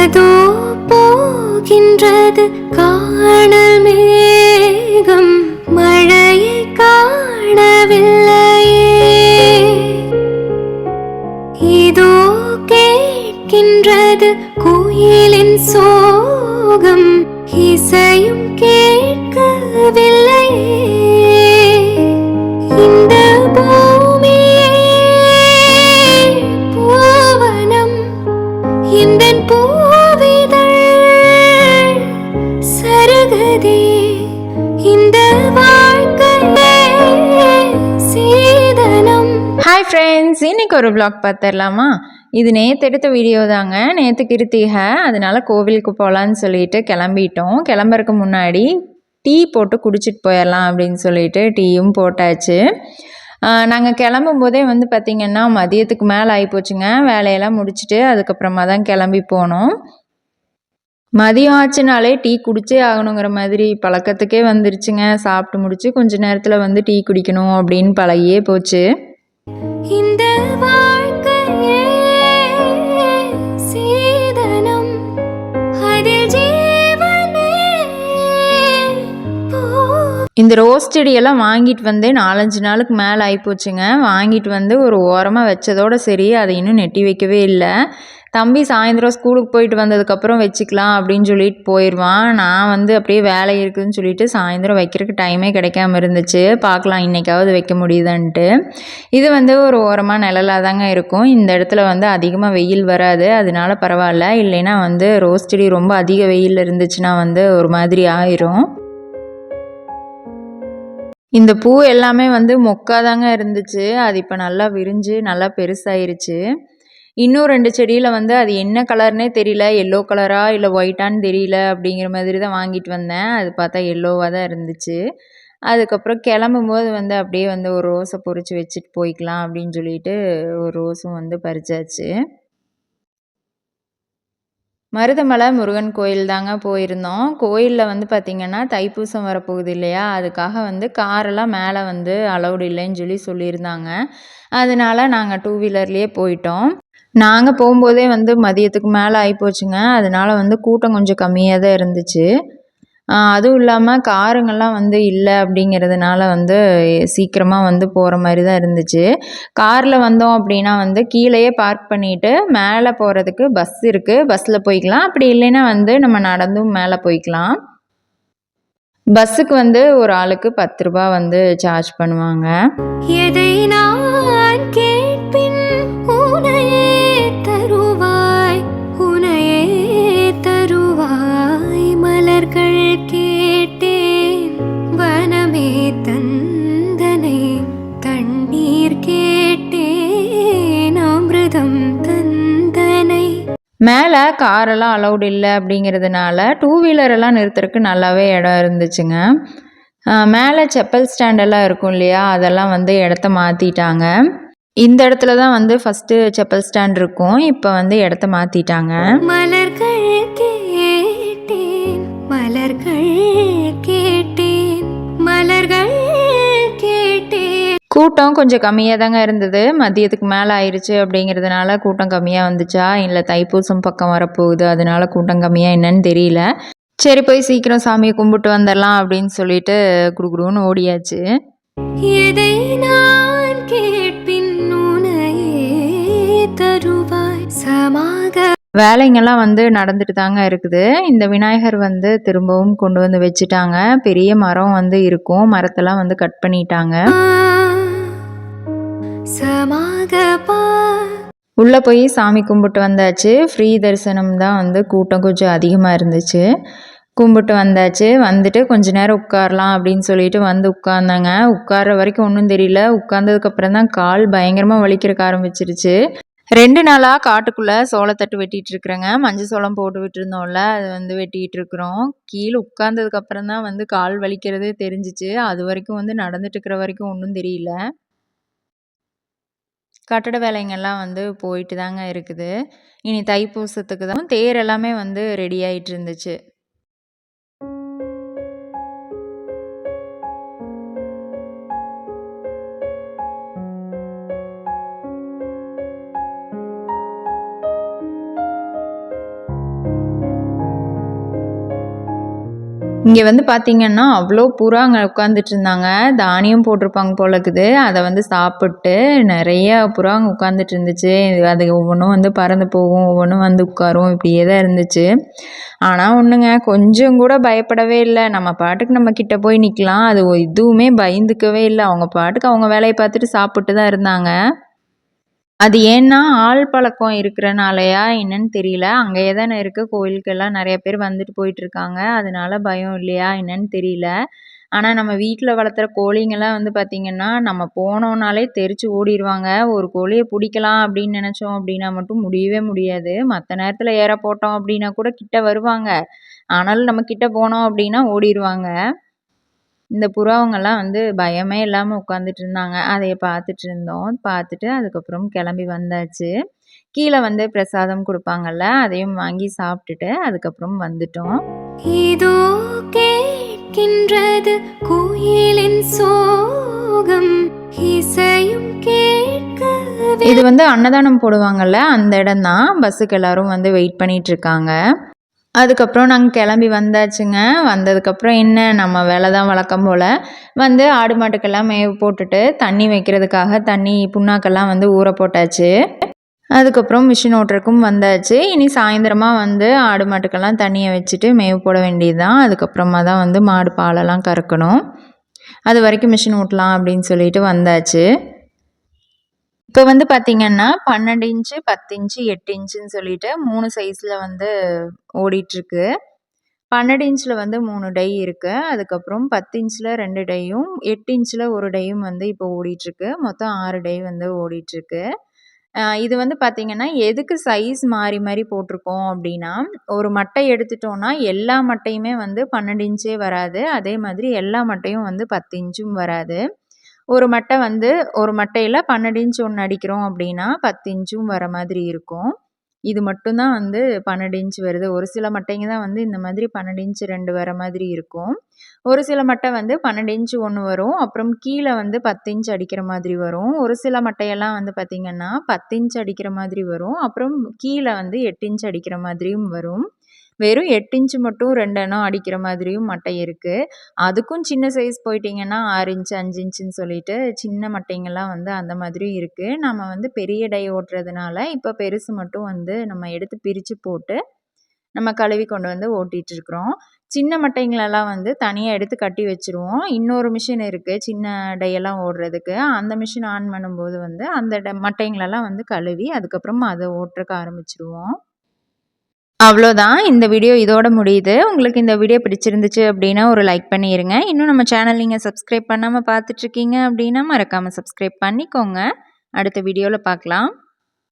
அதோ போகின்றது காணல் மேகம், மழையை காணவில்லையே. இதோ கேட்கின்றது குயிலின் சோகம், இசையும் கேட்கவில்லையே. இந்த பூமியே பூவனம், இந்த பூவிதழ் சருகதே, இந்த வாழ்க்கையே சீதனம். ஹாய் ஃப்ரெண்ட்ஸ், இன்றைக்கி ஒரு வ்ளாக் பார்த்துடலாமா? இது நேற்று எடுத்த வீடியோ தாங்க. நேற்று கிருத்திகை, அதனால் கோவிலுக்கு போகலான்னு சொல்லிட்டு கிளம்பிட்டோம். கிளம்புறதுக்கு முன்னாடி டீ போட்டு குடிச்சிட்டு போயிடலாம் அப்படின்னு சொல்லிட்டு டீயும் போட்டாச்சு. நாங்கள் கிளம்பும் போதே வந்து பார்த்திங்கன்னா மதியத்துக்கு மேலே ஆகிப்போச்சுங்க. வேலையெல்லாம் முடிச்சுட்டு அதுக்கப்புறமா தான் கிளம்பி போனோம். மதியம் ஆச்சுனாலே டீ குடிச்சே ஆகணுங்கிற மாதிரி பழக்கத்துக்கே வந்துருச்சுங்க. சாப்பிட்டு முடிச்சு கொஞ்ச நேரத்தில் வந்து டீ குடிக்கணும் அப்படின்னு பழகியே போச்சு. இந்த வாழ்க்கையே சீதனம், அதில் ஜீவனே போ. இந்த ரோஸ் செடியெல்லாம் வாங்கிட்டு வந்து 4-5 நாளுக்கு மேலே ஆகிப்போச்சுங்க. வாங்கிட்டு வந்து ஒரு ஓரமாக வச்சதோடு சரி, அதை இன்னும் நெட்டி வைக்கவே இல்லை. தம்பி சாயந்தரம் ஸ்கூலுக்கு போயிட்டு வந்ததுக்கப்புறம் வச்சுக்கலாம் அப்படின்னு சொல்லிட்டு போயிடுவான். நான் வந்து அப்படியே வேலை இருக்குதுன்னு சொல்லிட்டு சாயந்தரம் வைக்கிறதுக்கு டைமே கிடைக்காம இருந்துச்சு. பார்க்கலாம் இன்றைக்காவது வைக்க முடியுதான்ட்டு. இது வந்து ஒரு ஓரமாக நிழலாக தாங்க இருக்கும். இந்த இடத்துல வந்து அதிகமாக வெயில் வராது, அதனால பரவாயில்ல. இல்லைன்னா வந்து ரோஸ் செடி ரொம்ப அதிக வெயில் இருந்துச்சுன்னா வந்து ஒரு மாதிரி ஆயிரும். இந்த பூ எல்லாமே வந்து மொக்காதாங்க இருந்துச்சு. அது இப்போ நல்லா விரிஞ்சு நல்லா பெருசாயிருச்சு. இன்னும் 2 செடியில் வந்து அது என்ன கலர்னே தெரியல, எல்லோ கலரா இல்லை ஒயிட்டான்னு தெரியல. அப்படிங்கிற மாதிரி தான் வாங்கிட்டு வந்தேன். அது பார்த்தா எல்லோவாக தான் இருந்துச்சு. அதுக்கப்புறம் கிளம்பும்போது வந்து அப்படியே வந்து ஒரு ரோஸை பொறிச்சு வச்சுட்டு போய்க்கலாம் அப்படின்னு சொல்லிட்டு ஒரு ரோஸும் வந்து பறிச்சாச்சு. மருதமலை முருகன் கோயில் தாங்க போயிருந்தோம். கோயிலில் வந்து பார்த்திங்கன்னா தைப்பூசம் வரப்போகுது இல்லையா, அதுக்காக வந்து காரெல்லாம் மேலே வந்து அலௌடு இல்லைன்னு சொல்லியிருந்தாங்க. அதனால் நாங்கள் 2 வீலர்லேயே போயிட்டோம். நாங்கள் போகும்போதே வந்து மதியத்துக்கு மேலே ஆகிப்போச்சுங்க. அதனால் வந்து கூட்டம் கொஞ்சம் கம்மியாக தான் இருந்துச்சு. அதுவும் இல்லாமல் காருங்கள்லாம் வந்து இல்லை அப்படிங்கிறதுனால வந்து சீக்கிரமாக வந்து போகிற மாதிரி தான் இருந்துச்சு. காரில் வந்தோம் அப்படின்னா வந்து கீழேயே பார்க் பண்ணிவிட்டு மேலே போகிறதுக்கு பஸ் இருக்குது, பஸ்ஸில் போய்க்கலாம். அப்படி இல்லைன்னா வந்து நம்ம நடந்தும் மேலே போய்க்கலாம். பஸ்ஸுக்கு வந்து ஒரு ஆளுக்கு 10 ரூபா வந்து சார்ஜ் பண்ணுவாங்க. எதை நான் கேட்பின் உனையே தருவாய், உனையே தருவாய். மலர்கள் கேட்டேன், வனமே தந்தனை. தண்ணீர் கேட்டேன், அமிர்தம் தந்தனை. மேலே காரெல்லாம் அலௌடு இல்லை அப்படிங்கிறதுனால 2 வீலரெல்லாம் நிறுத்துறதுக்கு நல்லாவே இடம் இருந்துச்சுங்க. மேலே செப்பல் ஸ்டாண்டெல்லாம் இருக்கும் இல்லையா, அதெல்லாம் வந்து இடத்த மாற்றிட்டாங்க. இந்த இடத்துல தான் வந்து ஃபஸ்ட்டு செப்பல் ஸ்டாண்ட் இருக்கும், இப்போ வந்து இடத்த மாற்றிட்டாங்க. மலர்கள் கேட்டேன், மலர்கள் கேட்டேன், மலர்கள் கேட்டேன். கூட்டம் கொஞ்சம் கம்மியாக தாங்க இருந்தது. மதியத்துக்கு மேலே ஆயிடுச்சு அப்படிங்கிறதுனால கூட்டம் கம்மியாக வந்துச்சா, இல்லை தைப்பூசம் பக்கம் வரப்போகுது அதனால கூட்டம் கம்மியாக என்னன்னு தெரியல. சரி போய் சீக்கிரம் சாமியை கும்பிட்டு வந்துடலாம் அப்படின்னு சொல்லிட்டு குடுகுடுன்னு ஓடியாச்சு. எதை நான் கேட்பின் உனையே தருவாய். சமாக வேலைங்கெல்லாம் வந்து நடந்துட்டு தாங்க இருக்குது. இந்த விநாயகர் வந்து திரும்பவும் கொண்டு வந்து வச்சுட்டாங்க. பெரிய மரம் வந்து இருக்கும், மரத்தெல்லாம் வந்து கட் பண்ணிட்டாங்க. உள்ளே போய் சாமி கும்பிட்டு வந்தாச்சு. ஃப்ரீ தரிசனம் தான் வந்து கூட்டம் கொஞ்சம் அதிகமாக இருந்துச்சு. கும்பிட்டு வந்தாச்சு. வந்துட்டு கொஞ்ச நேரம் உட்காரலாம் அப்படின்னு சொல்லிட்டு வந்து உட்கார்ந்தாங்க. உட்கார்ற வரைக்கும் ஒன்றும் தெரியல. உட்கார்ந்ததுக்கப்புறம் தான் கால் பயங்கரமாக வலிக்கிறக்க ஆரம்பிச்சிருச்சு. 2 நாளாக காட்டுக்குள்ளே சோளத்தட்டு வெட்டிகிட்டு இருக்கிறேங்க. மஞ்சள் சோளம் போட்டு விட்டுருந்தோம்ல, அது வந்து வெட்டிகிட்டு இருக்கிறோம். கீழே உட்கார்ந்ததுக்கப்புறம் தான் வந்து கால் வலிக்கிறதே தெரிஞ்சிச்சு. அது வரைக்கும் வந்து நடந்துட்டு இருக்கிற வரைக்கும் ஒன்றும் தெரியல. கட்டட வேலைங்கள்லாம் வந்து போயிட்டு தாங்க இருக்குது. இனி தைப்பூசத்துக்கு தான் தேர் எல்லாமே வந்து ரெடி ஆகிட்டு இருந்துச்சு. இங்கே வந்து பார்த்திங்கன்னா அவ்வளோ புறா அங்கே உட்காந்துட்டு இருந்தாங்க. தானியம் போட்டிருப்பாங்க போல இருக்குது. அதை வந்து சாப்பிட்டு நிறைய புறா அங்கே உட்காந்துட்டு இருந்துச்சு. அது ஒவ்வொன்றும் வந்து பறந்து போகும், ஒவ்வொன்றும் வந்து உட்காரும், இப்படியே தான் இருந்துச்சு. ஆனால் ஒன்றுங்க, கொஞ்சம் கூட பயப்படவே இல்லை. நம்ம பாட்டுக்கு நம்ம கிட்ட போய் நிற்கலாம். அது எதுவுமே பயந்துக்கவே இல்லை. அவங்க பாட்டுக்கு அவங்க வேலையை பார்த்துட்டு சாப்பிட்டு தான் இருந்தாங்க. அது ஏன்னா ஆள் பழக்கம் இருக்கிறனாலயா என்னன்னு தெரியல. அங்கேயே தானே இருக்கு. கோயிலுக்கெல்லாம் நிறைய பேர் வந்துட்டு போயிட்டுருக்காங்க. அதனால பயம் இல்லையா என்னன்னு தெரியல. ஆனா நம்ம வீட்ல வளர்த்துற கோழிங்கலாம் வந்து பார்த்திங்கன்னா, நம்ம போனோம்னாலே தெறிச்சு ஓடிருவாங்க. ஒரு கோழிய புடிக்கலாம் அப்படின்னு நினைச்சோம் அப்படின்னா மட்டும் முடியவே முடியாது. மத்த நேரத்துல ஏற போட்டோம் அப்படின்னா கூட கிட்ட வருவாங்க. ஆனாலும் நம்ம கிட்ட போனோம் அப்படின்னா ஓடிருவாங்க. இந்த புறாவுங்கலாம் வந்து பயமே இல்லாம உட்காந்துட்டு இருந்தாங்க. அதைய பார்த்துட்டு இருந்தோம். பார்த்துட்டு அதுக்கப்புறம் கிளம்பி வந்தாச்சு. கீழ வந்து பிரசாதம் குடுப்பாங்கல்ல, அதையும் வாங்கி சாப்பிட்டுட்டு அதுக்கப்புறம் வந்துட்டோம். இதோ கேட்கின்றது கோயிலின் சோகம், இசையும் கேட்கவே. இது வந்து அன்னதானம் போடுவாங்கல்ல, அந்த இடம் தான். பஸ்ஸுக்கு எல்லாரும் வந்து வெயிட் பண்ணிட்டு இருக்காங்க. அதுக்கப்புறம் நாங்கள் கிளம்பி வந்தாச்சுங்க. வந்ததுக்கப்புறம் என்ன, நம்ம வேலை தான் வழக்கம் போல். வந்து ஆடு மாட்டுக்கெல்லாம் மேவு போட்டுட்டு தண்ணி வைக்கிறதுக்காக தண்ணி புண்ணாக்கெல்லாம் வந்து ஊற போட்டாச்சு. அதுக்கப்புறம் மிஷின் ஓட்டுறக்கும் வந்தாச்சு. இனி சாயந்தரமாக வந்து ஆடு மாட்டுக்கெல்லாம் தண்ணியை வச்சுட்டு மேவு போட வேண்டியது தான். அதுக்கப்புறமா தான் வந்து மாடு பாலெல்லாம் கறக்கணும். அது வரைக்கும் மிஷின் ஓட்டலாம் அப்படின்னு சொல்லிட்டு வந்தாச்சு. இப்போ வந்து பார்த்திங்கன்னா 12 இன்ச்சு, 10 இன்ச்சு, 8 இன்ச்சுன்னு சொல்லிட்டு 3 சைஸில் வந்து ஓடிட்டுருக்கு. 12 இன்ச்சில் வந்து 3 டை இருக்குது. அதுக்கப்புறம் 10 இன்ச்சில் 2 டையும், 8 இன்ச்சில் 1 டையும் வந்து இப்போ ஓடிட்டுருக்கு. மொத்தம் 6 டை வந்து ஓடிட்டுருக்கு. இது வந்து பார்த்திங்கன்னா எதுக்கு சைஸ் மாறி மாறி போட்டிருக்கோம் அப்படின்னா, ஒரு மட்டை எடுத்துட்டோன்னா எல்லா மட்டையுமே வந்து 12 இன்ச்சே வராது. அதே மாதிரி எல்லா மட்டையும் வந்து 10 இன்ச்சும் வராது. ஒரு மட்டை வந்து ஒரு மட்டையில் 12 இன்ச் ஒன்று அடிக்கிறோம் அப்படின்னா 10 இன்ச்சும் வர மாதிரி இருக்கும். இது மட்டும் தான் வந்து 12 இன்ச் வருது. ஒரு சில மட்டைங்க தான் வந்து இந்த மாதிரி 12 இன்ச் 2 வர மாதிரி இருக்கும். ஒரு சில மட்டை வந்து 12 இன்ச் 1 வரும். அப்புறம் கீழே வந்து 10 இன்ச் அடிக்கிற மாதிரி வரும். ஒரு சில மட்டையெல்லாம் வந்து பார்த்திங்கன்னா 10 இன்ச் அடிக்கிற மாதிரி வரும். அப்புறம் கீழே வந்து 8 இன்ச் அடிக்கிற மாதிரியும் வரும். வெறும் 8 இன்ச்சு மட்டும் 2 அணம் அடிக்கிற மாதிரியும் மட்டை இருக்குது. அதுக்கும் சின்ன சைஸ் போயிட்டிங்கன்னா 6 இன்ச்சு 5 இன்ச்சுன்னு சொல்லிட்டு சின்ன மட்டைங்கள்லாம் வந்து அந்த மாதிரியும் இருக்குது. நம்ம வந்து பெரிய டை ஓட்டுறதுனால இப்போ பெருசு மட்டும் வந்து நம்ம எடுத்து பிரித்து போட்டு நம்ம கழுவி கொண்டு வந்து ஓட்டிகிட்ருக்குறோம். சின்ன மட்டைங்களெல்லாம் வந்து தனியாக எடுத்து கட்டி வச்சுருவோம். இன்னொரு மிஷின் இருக்குது சின்ன டையெல்லாம் ஓடுறதுக்கு. அந்த மிஷின் ஆன் பண்ணும்போது வந்து அந்த மட்டைங்களெல்லாம் வந்து கழுவி அதுக்கப்புறம் அதை ஓட்டுறக்கு ஆரம்பிச்சிருவோம். அவ்வளோதான். இந்த வீடியோ இதோட முடியுது. உங்களுக்கு இந்த வீடியோ பிடிச்சிருந்துச்சு அப்படின்னா ஒரு லைக் பண்ணிருங்க. இன்னும் நம்ம சேனல் நீங்கள் சப்ஸ்கிரைப் பண்ணாமல் பார்த்துட்ருக்கீங்க அப்படின்னா மறக்காமல் சப்ஸ்கிரைப் பண்ணிக்கோங்க. அடுத்த வீடியோவில் பார்க்கலாம்.